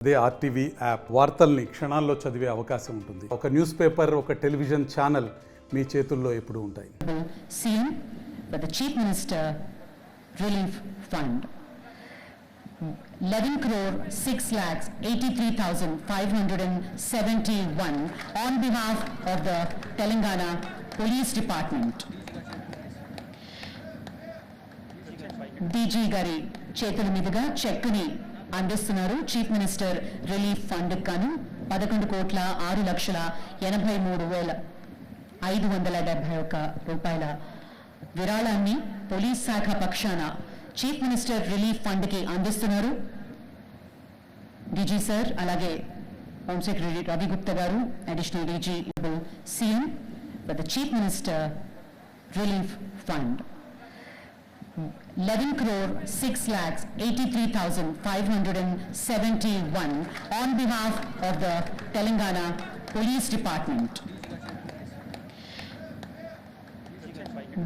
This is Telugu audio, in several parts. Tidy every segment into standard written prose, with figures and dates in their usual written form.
అదే ఆర్టీవీ యాప్ వార్తల్ని క్షణాల్లో చదివే అవకాశం ఉంటుంది. ఒక న్యూస్ పేపర్, ఒక టెలివిజన్ ఛానల్ మీ చేతుల్లో ఎప్పుడూ ఉంటాయి. CM for the Chief Minister Relief Fund 11 crore 6,83,571 on behalf of the Telangana Police Department. DG గారి చేతుల మీదుగా చెక్కుని అందిస్తున్నారు. చీఫ్ మినిస్టర్ రిలీఫ్ ఫండ్ గాను 11,83,571 రూపాయల విరాళాన్ని పోలీస్ శాఖ పక్షాన చీఫ్ మినిస్టర్ రిలీఫ్ ఫండ్ కి అందిస్తున్నారు. డీజీ సార్, అలాగే హోమ్ సెక్రటరీ రవి గుప్తా గారు, additional DG CM for the chief minister relief fund 11 crore 6,83,571 on behalf of the Telangana Police Department.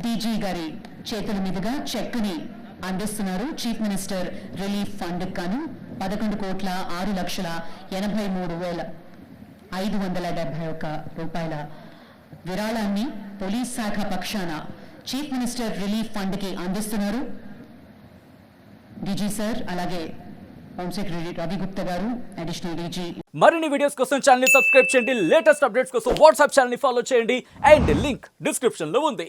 DG గారి చేతుల మీదుగా చెక్కుని అందిస్తున్నారు. చీఫ్ మినిస్టర్ రిలీఫ్ ఫండ్ గాను 11,83,571 రూపాయల విరాళాన్ని పోలీస్ శాఖ పక్షాన చీఫ్ మినిస్టర్ రిలీఫ్ ఫండ్ కి అందిస్తున్నారు. డీజీ సార్, అలాగే హోమ్ సెక్రటరీ రవి గుప్తా గారు, అడిషనల్ డీజీ. మరిన్ని వీడియోస్ కోసం ఛానల్ ని సబ్స్క్రైబ్ చేయండి. లేటెస్ట్ అప్డేట్స్ కోసం వాట్సాప్ ఛానల్ ని ఫాలో చేయండి. అండ్ లింక్ డిస్క్రిప్షన్ లో ఉంది.